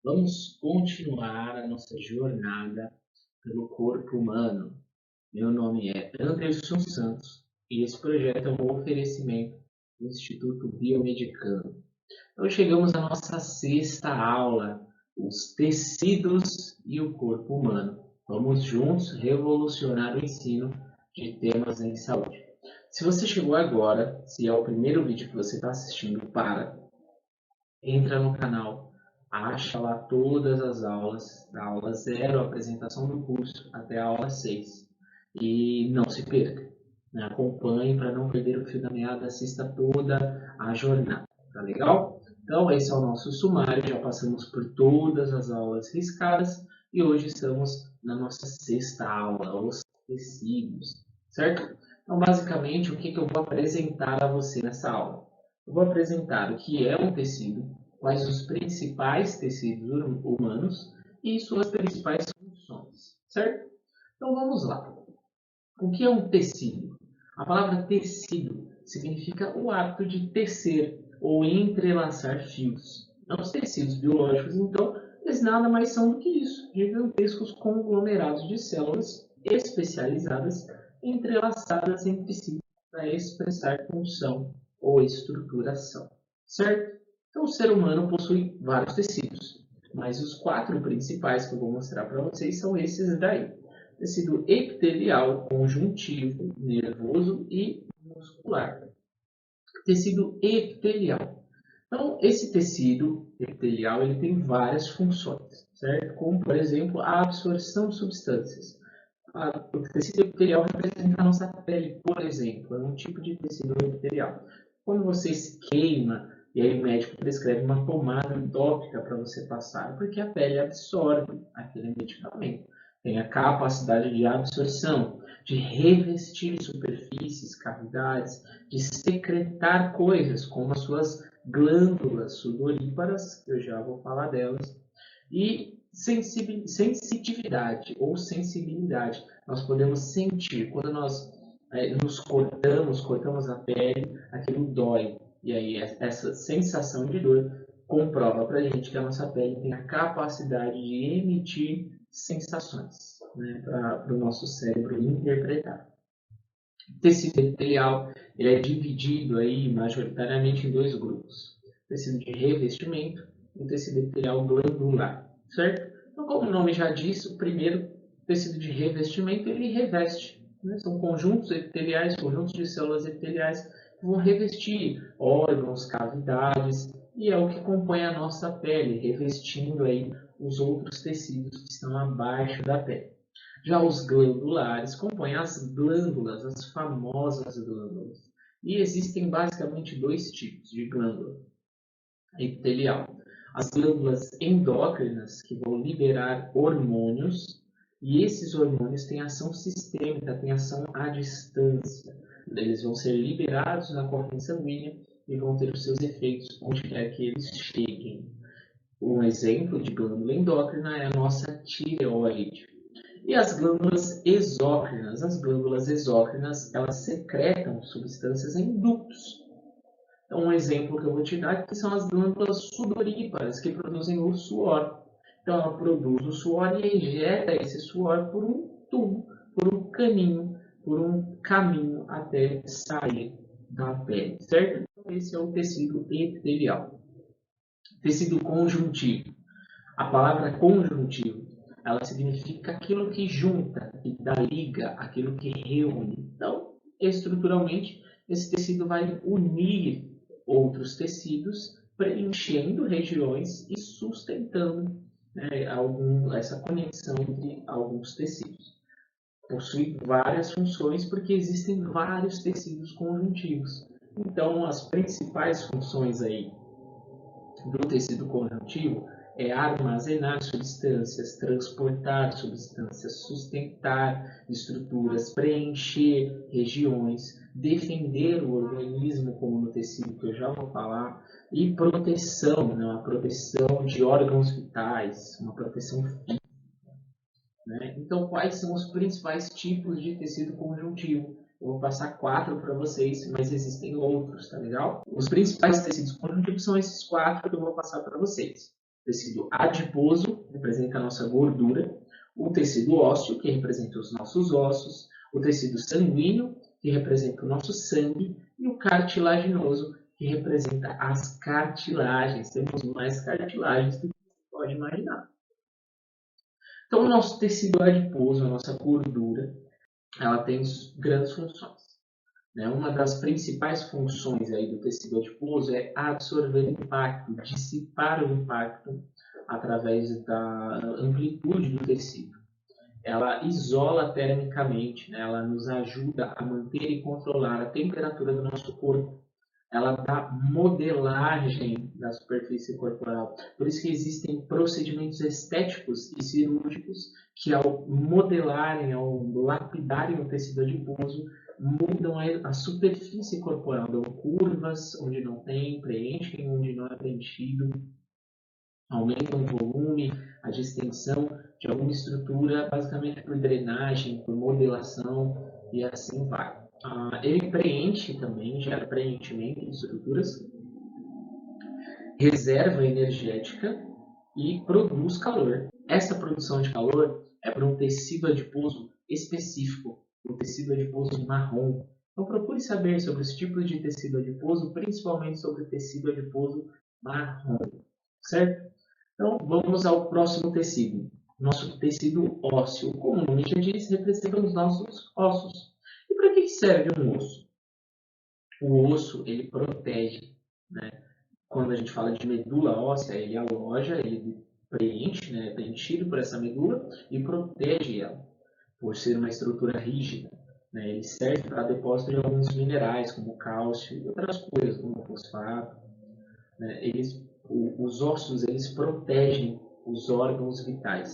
Vamos continuar a nossa jornada pelo corpo humano. Meu nome é Anderson Santos e esse projeto é um oferecimento do Instituto Biomedicano. Então chegamos à nossa sexta aula, os tecidos e o corpo humano. Vamos juntos revolucionar o ensino de temas em saúde. Se você chegou agora, se é o primeiro vídeo que você está assistindo, entra no canal, acha lá todas as aulas, da aula 0, a apresentação do curso, até a aula 6. E não se perca, né? Acompanhe para não perder o fio da meada, assista toda a jornada, tá legal? Então esse é o nosso sumário, já passamos por todas as aulas riscadas e hoje estamos na nossa sexta aula, os tecidos, certo? Então basicamente o que eu vou apresentar a você nessa aula? Eu vou apresentar o que é um tecido, quais os principais tecidos humanos e suas principais funções, certo? Então vamos lá. O que é um tecido? A palavra tecido significa o ato de tecer ou entrelaçar fios. Os tecidos biológicos, então, eles nada mais são do que isso, gigantescos conglomerados de células especializadas entrelaçadas entre si para expressar função ou estruturação, certo? Então, o ser humano possui vários tecidos, mas os quatro principais que eu vou mostrar para vocês são esses daí: tecido epitelial, conjuntivo, nervoso e muscular. Tecido epitelial. Então, esse tecido epitelial ele tem várias funções, certo? Como, por exemplo, a absorção de substâncias. O tecido epitelial representa a nossa pele, por exemplo, é um tipo de tecido epitelial. Quando você se queima, e aí o médico prescreve uma pomada tópica para você passar, porque a pele absorve aquele medicamento. Tem a capacidade de absorção, de revestir superfícies, cavidades, de secretar coisas, como as suas glândulas sudoríparas, que eu já vou falar delas, e sensitividade ou sensibilidade. Nós podemos sentir quando nós nos cortamos a pele, aquilo dói. E aí essa sensação de dor comprova para a gente que a nossa pele tem a capacidade de emitir sensações, né, para o nosso cérebro interpretar. O tecido epitelial ele é dividido aí majoritariamente em dois grupos: tecido de revestimento e o tecido epitelial glandular, certo? Então, como o nome já diz, o primeiro tecido de revestimento ele reveste, né? São conjuntos epiteliais, conjuntos de células epiteliais que vão revestir órgãos, cavidades, e é o que compõe a nossa pele, revestindo aí os outros tecidos que estão abaixo da pele. Já os glandulares compõem as glândulas, as famosas glândulas. E existem basicamente dois tipos de glândula epitelial: as glândulas endócrinas, que vão liberar hormônios, e esses hormônios têm ação sistêmica, têm ação à distância. Eles vão ser liberados na corrente sanguínea e vão ter os seus efeitos onde quer que eles cheguem. Um exemplo de glândula endócrina é a nossa tireoide. E as glândulas exócrinas. As glândulas exócrinas, elas secretam substâncias em ductos. Então, um exemplo que eu vou te dar aqui são as glândulas sudoríparas, que produzem o suor. Então, ela produz o suor e injeta esse suor por um tubo, por um caninho, por um caminho até sair da pele, certo? Então, esse é o tecido epitelial. Tecido conjuntivo. A palavra conjuntivo, ela significa aquilo que junta, que dá liga, aquilo que reúne. Então, estruturalmente, esse tecido vai unir outros tecidos, preenchendo regiões e sustentando, né, essa conexão entre alguns tecidos. Possui várias funções porque existem vários tecidos conjuntivos. Então, as principais funções aí do tecido conjuntivo é armazenar substâncias, transportar substâncias, sustentar estruturas, preencher regiões, defender o organismo, como no tecido que eu já vou falar, e proteção, né? Uma proteção de órgãos vitais, uma proteção física. Né? Então, quais são os principais tipos de tecido conjuntivo? Eu vou passar 4 para vocês, mas existem outros, tá legal? Os principais tecidos conjuntivos são esses 4 que eu vou passar para vocês: tecido adiposo, que representa a nossa gordura, o tecido ósseo, que representa os nossos ossos, o tecido sanguíneo, que representa o nosso sangue, e o cartilaginoso, que representa as cartilagens. Temos mais cartilagens do que você pode imaginar. Então, o nosso tecido adiposo, a nossa gordura, ela tem grandes funções. Uma das principais funções aí do tecido adiposo é absorver o impacto, dissipar o impacto através da amplitude do tecido. Ela isola termicamente, ela nos ajuda a manter e controlar a temperatura do nosso corpo. Ela dá modelagem da superfície corporal. Por isso que existem procedimentos estéticos e cirúrgicos que, ao modelarem, ao lapidarem o tecido adiposo, mudam a superfície corporal, dão curvas onde não tem, preenchem onde não é preenchido, aumentam o volume, a distensão de alguma estrutura, basicamente por drenagem, por modelação e assim vai. Ele preenche também, gera preenchimento de estruturas, reserva energética e produz calor. Essa produção de calor é para um tecido adiposo específico, o tecido adiposo marrom. Então procure saber sobre os tipos de tecido adiposo, principalmente sobre o tecido adiposo marrom, certo? Então vamos ao próximo tecido. Nosso tecido ósseo, como o nome já diz, representa os nossos ossos. E para que serve um osso? O osso, ele protege, Quando a gente fala de medula óssea, ele aloja, ele preenche, é preenchido por essa medula e protege ela, por ser uma estrutura rígida. Ele serve para depósito de alguns minerais, como cálcio e outras coisas, como fosfato. Os ossos, eles protegem os órgãos vitais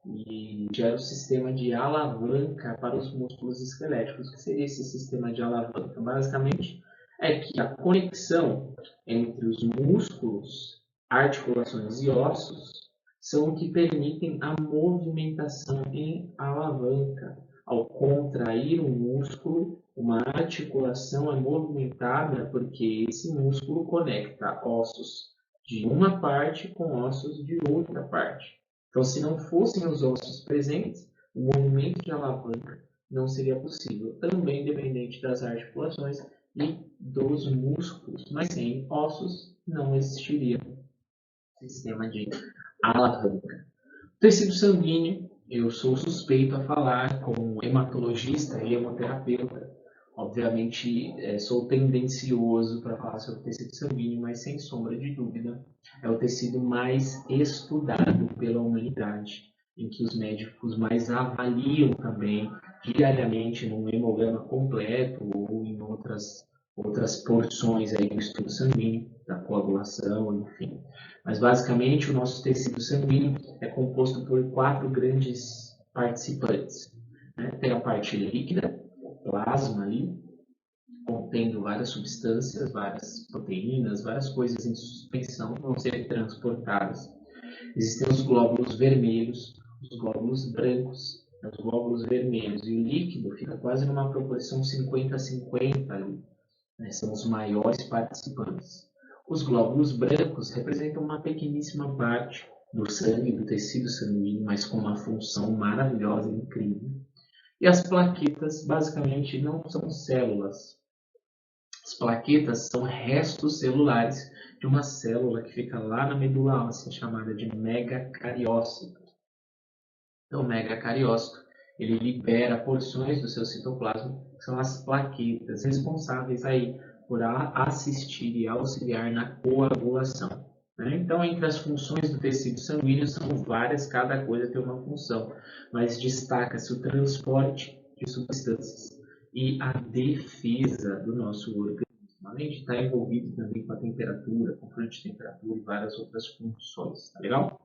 e gera o sistema de alavanca para os músculos esqueléticos. O que seria esse sistema de alavanca? Basicamente, é que a conexão entre os músculos, articulações e ossos são o que permitem a movimentação em alavanca. Ao contrair um músculo, uma articulação é movimentada porque esse músculo conecta ossos de uma parte com ossos de outra parte. Então, se não fossem os ossos presentes, o movimento de alavanca não seria possível, também dependente das articulações e dos músculos, mas sem ossos não existiria sistema de alavanca. Tecido sanguíneo, eu sou suspeito a falar como hematologista e hemoterapeuta. Obviamente, sou tendencioso para falar sobre o tecido sanguíneo, mas sem sombra de dúvida, é o tecido mais estudado pela humanidade, em que os médicos mais avaliam também diariamente num hemograma completo ou em outras porções aí do estudo sanguíneo, da coagulação, enfim. Mas basicamente o nosso tecido sanguíneo é composto por 4 grandes participantes. Tem a parte líquida, o plasma ali, contendo várias substâncias, várias proteínas, várias coisas em suspensão que vão ser transportadas. Existem os glóbulos vermelhos, os glóbulos brancos, os glóbulos vermelhos, e o líquido fica quase numa proporção 50-50 ali. São os maiores participantes. Os glóbulos brancos representam uma pequeníssima parte do sangue, do tecido sanguíneo, mas com uma função maravilhosa e incrível. E as plaquetas, basicamente, não são células. As plaquetas são restos celulares de uma célula que fica lá na medula óssea, chamada de megacariócito. Então, o megacariócito, ele libera porções do seu citoplasma, que são as plaquetas, responsáveis aí por assistir e auxiliar na coagulação. Então, entre as funções do tecido sanguíneo são várias, cada coisa tem uma função, mas destaca-se o transporte de substâncias e a defesa do nosso organismo, além de estar envolvido também com a temperatura, controle de temperatura e várias outras funções, tá legal?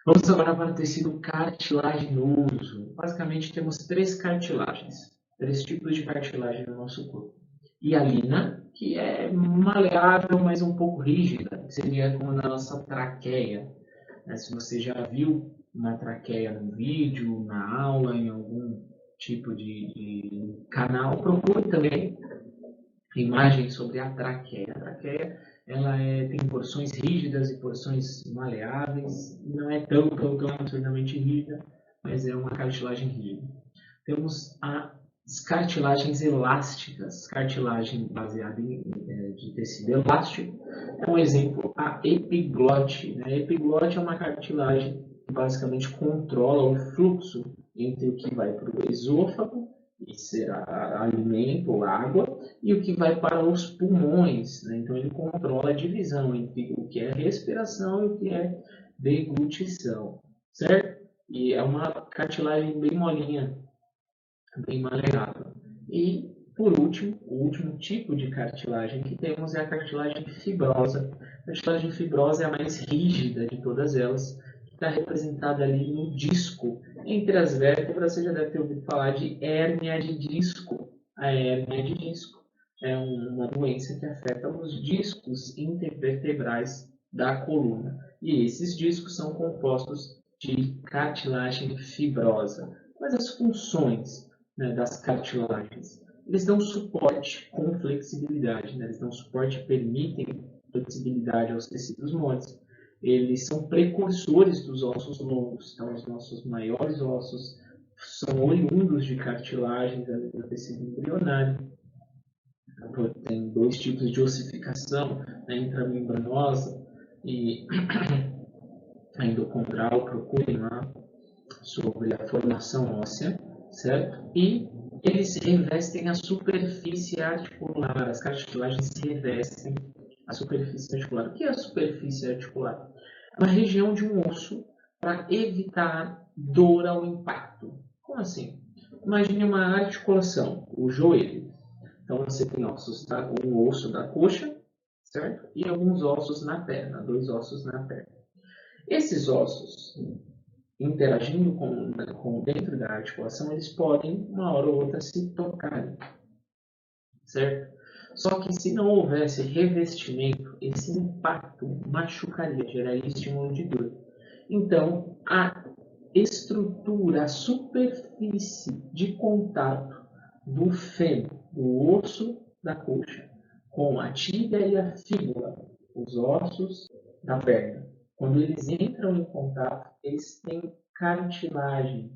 Vamos agora para o tecido cartilaginoso. Basicamente, temos 3 cartilagens, 3 tipos de cartilagem no nosso corpo. Hialina, que é maleável, mas um pouco rígida, que seria como na nossa traqueia. Se você já viu uma traqueia no vídeo, na aula, em algum tipo de canal, procure também imagens sobre a traqueia. A traqueia tem porções rígidas e porções maleáveis, não é tão absurdamente rígida, mas é uma cartilagem rígida. Temos as cartilagens elásticas, cartilagem baseada de tecido elástico. É um exemplo, a epiglote. Né? A epiglote é uma cartilagem que basicamente controla o fluxo entre o que vai para o esôfago, e será alimento ou água, e o que vai para os pulmões. Né? Então ele controla a divisão entre o que é respiração e o que é deglutição, certo? E é uma cartilagem bem molinha, bem maleável. E, por último, o último tipo de cartilagem que temos é a cartilagem fibrosa. A cartilagem fibrosa é a mais rígida de todas elas, que está representada ali no disco. Entre as vértebras, você já deve ter ouvido falar de hérnia de disco. A hérnia de disco é uma doença que afeta os discos intervertebrais da coluna. E esses discos são compostos de cartilagem fibrosa. Quais as funções, né, das cartilagens? Eles dão suporte com flexibilidade, né? Eles dão suporte e permitem flexibilidade aos tecidos moles. Eles são precursores dos ossos longos, então os nossos maiores ossos são oriundos de cartilagens do tecido embrionário. Então, tem dois tipos de ossificação, né, intramembranosa e a endocondral. Procurem lá sobre a formação óssea, certo? E eles revestem a superfície articular, as cartilagens revestem a superfície articular. O que é a superfície articular? É uma região de um osso para evitar dor ao impacto. Como assim? Imagine uma articulação, o joelho. Então você tem ossos, tá? Um osso da coxa, certo? E alguns ossos na perna, dois ossos na perna. Esses ossos, interagindo com dentro da articulação, eles podem, uma hora ou outra, se tocarem, certo? Só que se não houvesse revestimento, esse impacto machucaria, geraria estímulo de dor. Então, a estrutura, a superfície de contato do fêmur, do osso da coxa, com a tíbia e a fíbula, os ossos da perna, quando eles entram em contato, eles têm cartilagem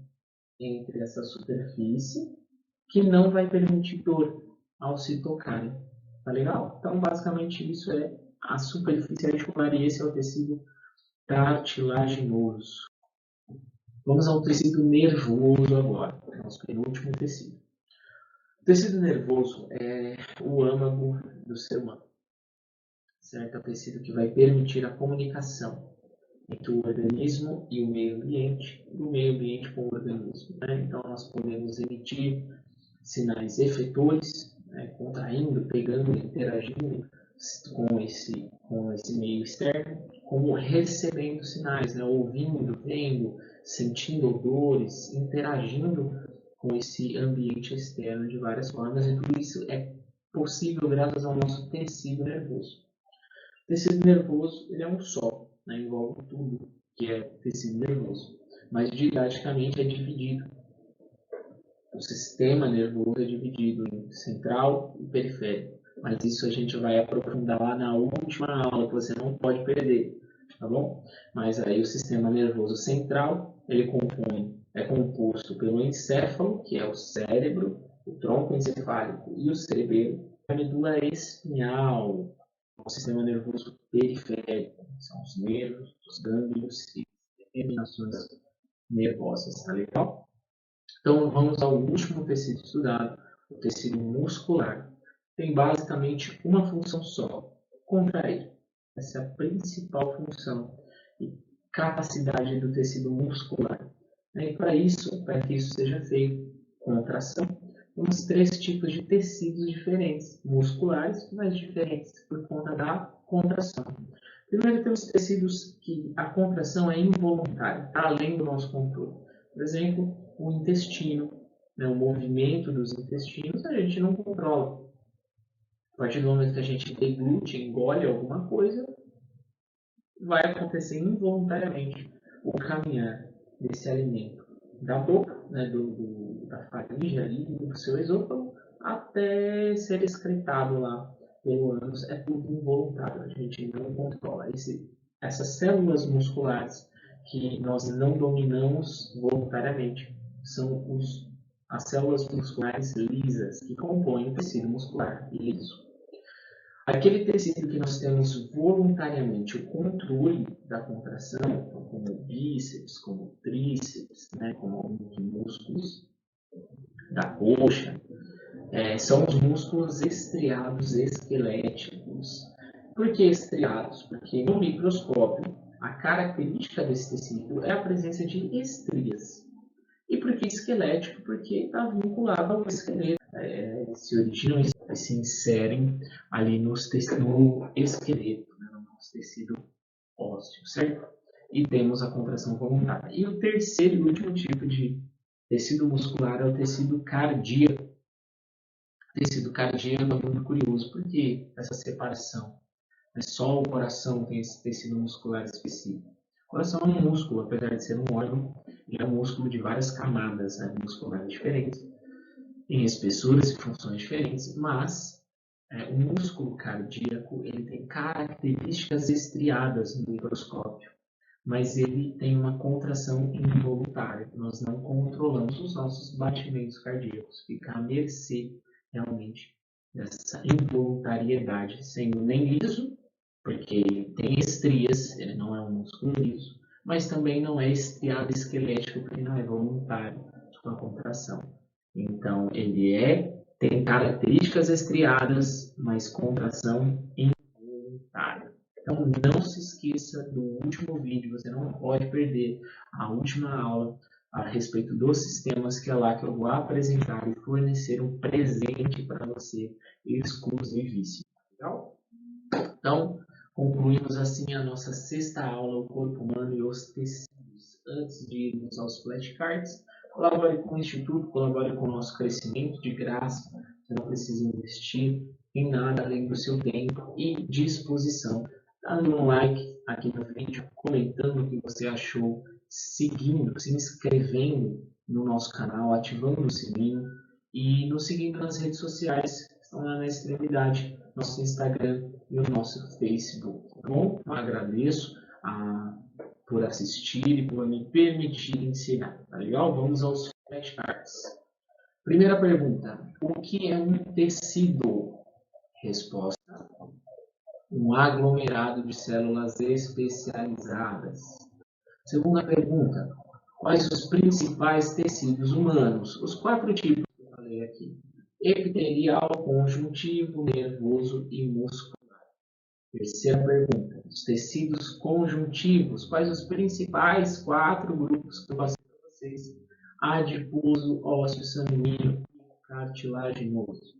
entre essa superfície que não vai permitir dor ao se tocarem. Tá legal? Então, basicamente, isso é a superfície articular e esse é o tecido cartilaginoso. Vamos ao tecido nervoso agora, nosso penúltimo tecido. O tecido nervoso é o âmago do ser humano, certo? É o tecido que vai permitir a comunicação entre o organismo e o meio ambiente, e o meio ambiente com o organismo. Né? Então, nós podemos emitir sinais efetores, né? Contraindo, pegando, interagindo com esse meio externo, como recebendo sinais, né? Ouvindo, vendo, sentindo odores, interagindo com esse ambiente externo de várias formas, e tudo isso é possível graças ao nosso tecido nervoso. O tecido nervoso ele é um só, né? Envolve tudo que é tecido nervoso, mas didaticamente é dividido. O sistema nervoso é dividido em central e periférico, mas isso a gente vai aprofundar lá na última aula, que você não pode perder, tá bom? Mas aí o sistema nervoso central, ele é composto pelo encéfalo, que é o cérebro, o tronco encefálico e o cerebelo, a medula espinhal, o sistema nervoso periférico, são os nervos, os gânglios e terminações nervosas, tá legal? Então, vamos ao último tecido estudado, o tecido muscular. Tem basicamente uma função só, contrair. Essa é a principal função e capacidade do tecido muscular. E para que isso seja feito, contração, temos três tipos de tecidos diferentes, musculares, mas diferentes por conta da contração. Primeiro, temos tecidos que a contração é involuntária, está além do nosso controle. Por exemplo, o intestino, né, o movimento dos intestinos, a gente não controla. A partir do momento que a gente deglute, engole alguma coisa, vai acontecer involuntariamente o caminhar desse alimento da boca, né, da faringe ali, do seu esôfago, até ser excretado lá pelo ânus, é tudo involuntário, a gente não controla. Essas células musculares que nós não dominamos voluntariamente são as células musculares lisas, que compõem o tecido muscular liso. Aquele tecido que nós temos voluntariamente o controle da contração, como o bíceps, como o tríceps, né, como alguns músculos da coxa, são os músculos estriados esqueléticos. Por que estriados? Porque no microscópio, a característica desse tecido é a presença de estrias. E por que esquelético? Porque está vinculado ao esqueleto. Se originam e se inserem ali no esqueleto, né, no nosso tecido ósseo, certo? E temos a contração voluntária. E o terceiro e último tipo de tecido muscular é o tecido cardíaco. O tecido cardíaco é muito curioso, porque essa separação? Só o coração tem esse tecido muscular específico. O coração é um músculo, apesar de ser um órgão, ele é um músculo de várias camadas, né, musculares diferentes, em espessuras e funções diferentes, mas o músculo cardíaco ele tem características estriadas no microscópio, mas ele tem uma contração involuntária. Nós não controlamos os nossos batimentos cardíacos, fica à mercê realmente dessa involuntariedade, sendo nem liso, porque tem estrias, ele não é um músculo liso, mas também não é estriado esquelético, porque não é voluntário a contração. Então, ele tem características estriadas, mas contração involuntária. Então, não se esqueça do último vídeo, você não pode perder a última aula a respeito dos sistemas, que é lá que eu vou apresentar e fornecer um presente para você exclusivíssimo. Legal? Então, concluímos assim a nossa sexta aula, o corpo humano e os tecidos. Antes de irmos aos flashcards, colabore com o Instituto, colabore com o nosso crescimento de graça. Você não precisa investir em nada além do seu tempo e disposição. Dando um like aqui no vídeo, comentando o que você achou, seguindo, se inscrevendo no nosso canal, ativando o sininho e nos seguindo nas redes sociais, que estão lá na extremidade, nosso Instagram e o nosso Facebook. Tá bom? Eu agradeço por assistir e por me permitir ensinar. Tá legal? Vamos aos flashcards. Primeira pergunta: o que é um tecido? Resposta: um aglomerado de células especializadas. Segunda pergunta: quais os principais tecidos humanos? Os 4 tipos que eu falei aqui: epitelial, conjuntivo, nervoso e muscular. Terceira pergunta: os tecidos conjuntivos. Quais os principais 4 grupos que eu passei para vocês? Adiposo, ósseo, sanguíneo e cartilaginoso.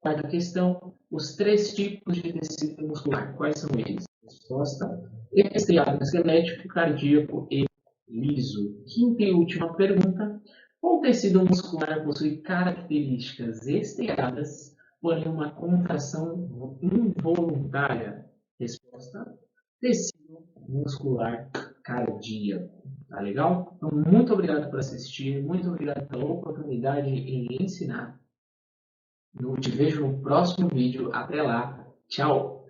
Quarta questão: os 3 tipos de tecido muscular. Quais são eles? Resposta: estriado, esquelético, cardíaco e liso. Quinta e última pergunta: qual tecido muscular possui características estriadas, porém uma contração involuntária? Resposta: tecido muscular cardíaco. Tá legal? Então, muito obrigado por assistir, muito obrigado pela oportunidade em ensinar. Eu te vejo no próximo vídeo. Até lá. Tchau!